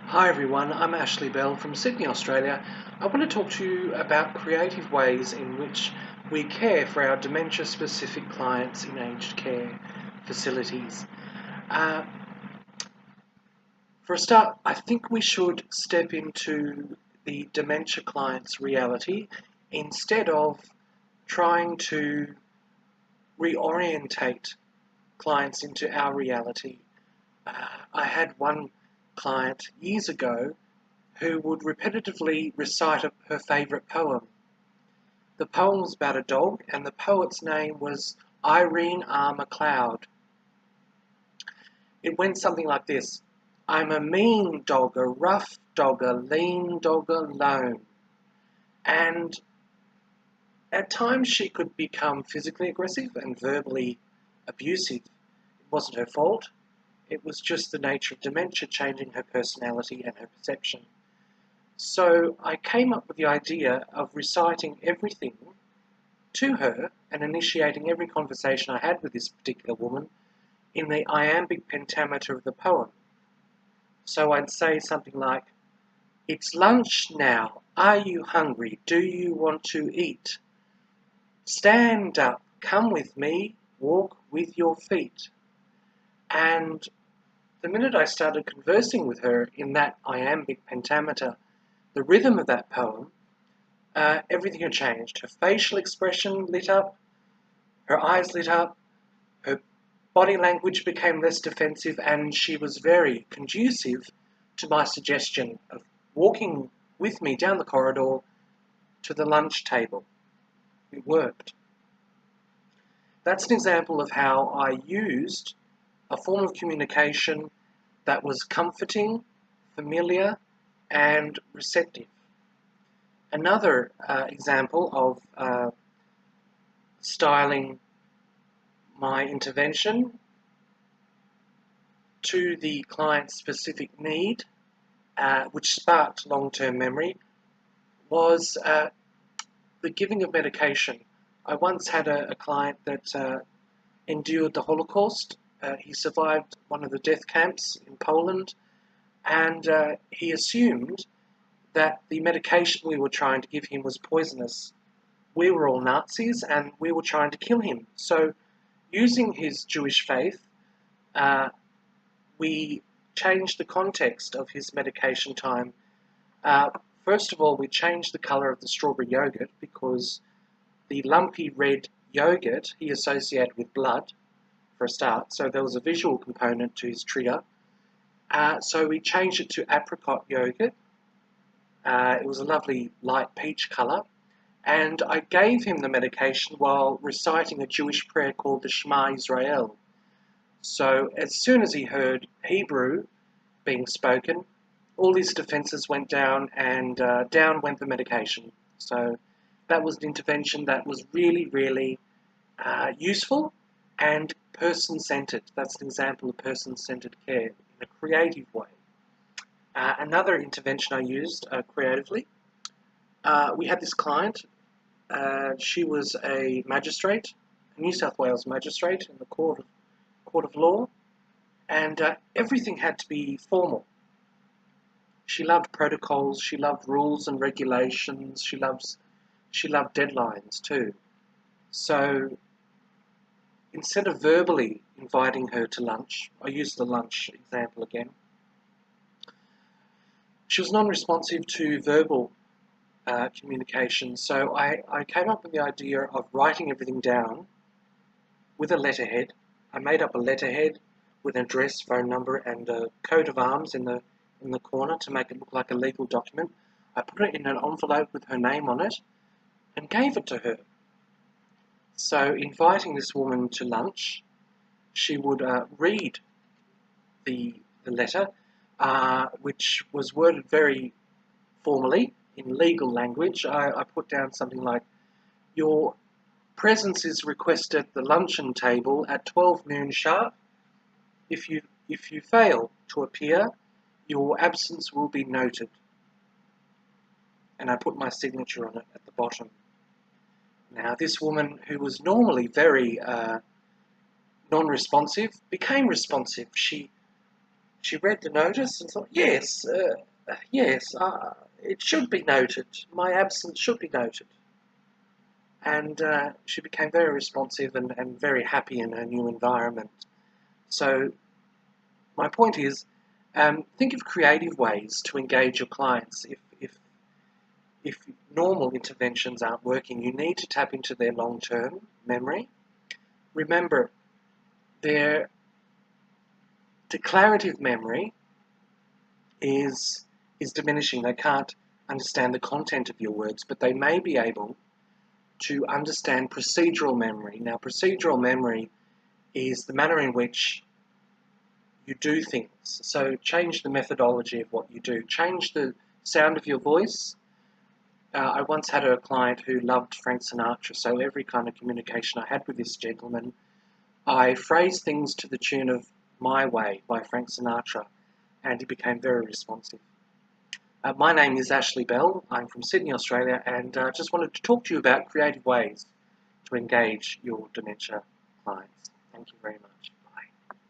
Hi everyone, I'm Ashley Bell from Sydney, Australia. I want to talk to you about creative ways in which we care for our dementia-specific clients in aged care facilities. Uh, for a start, I think we should step into the dementia client's reality instead of trying to reorientate clients into our reality. I had one client years ago who would repetitively recite her favourite poem. The poem was about a dog, and the poet's name was Irene R. MacLeod. It went something like this: I'm a mean dog, a rough dog, a lean dog alone. And at times she could become physically aggressive and verbally abusive. It wasn't her fault. It was just the nature of dementia changing her personality and her perception. So I came up with the idea of reciting everything to her and initiating every conversation I had with this particular woman in the iambic pentameter of the poem. So I'd say something like, it's lunch now. Are you hungry? Do you want to eat? Stand up. Come with me. Walk with your feet. And the minute I started conversing with her in that iambic pentameter, the rhythm of that poem, everything had changed. Her facial expression lit up, her eyes lit up, her body language became less defensive, and she was very conducive to my suggestion of walking with me down the corridor to the lunch table. It worked. That's an example of how I used a form of communication that was comforting, familiar, and receptive. Another example of styling my intervention to the client's specific need, which sparked long-term memory, was the giving of medication. I once had a client that endured the Holocaust. He survived one of the death camps in Poland, and he assumed that the medication we were trying to give him was poisonous. We were all Nazis and we were trying to kill him. So, using his Jewish faith, we changed the context of his medication time. First of all, we changed the colour of the strawberry yogurt because the lumpy red yogurt he associated with blood, for a start, so there was a visual component to his trigger. So we changed it to apricot yogurt. It was a lovely light peach colour, and I gave him the medication while reciting a Jewish prayer called the Shema Israel. So as soon as he heard Hebrew being spoken, all his defences went down, and down went the medication. So that was an intervention that was really, really useful and person-centred. That's an example of person-centred care in a creative way. Another intervention I used creatively, we had this client. She was a magistrate, a New South Wales magistrate in the court of law, and everything had to be formal. She loved protocols, she loved rules and regulations, she loved deadlines too. So instead of verbally inviting her to lunch, I used the lunch example again. She was non-responsive to verbal communication, so I came up with the idea of writing everything down with a letterhead. I made up a letterhead with an address, phone number, and a coat of arms in the corner to make it look like a legal document. I put it in an envelope with her name on it and gave it to her. So, inviting this woman to lunch, she would read the letter, which was worded very formally in legal language. I put down something like, your presence is requested at the luncheon table at 12 noon sharp. If you fail to appear, your absence will be noted. And I put my signature on it at the bottom. Now, this woman, who was normally very non-responsive, became responsive. She She read the notice and thought, yes, yes, it should be noted. My absence should be noted. And she became very responsive and very happy in her new environment. So my point is, think of creative ways to engage your clients. If normal interventions aren't working, you need to tap into their long-term memory. Remember, their declarative memory is diminishing. They can't understand the content of your words, but they may be able to understand procedural memory. Now, procedural memory is the manner in which you do things. So change the methodology of what you do. Change the sound of your voice. I once had a client who loved Frank Sinatra, so every kind of communication I had with this gentleman, I phrased things to the tune of My Way by Frank Sinatra, and he became very responsive. My name is Ashley Bell. I'm from Sydney, Australia, and just wanted to talk to you about creative ways to engage your dementia clients. Thank you very much.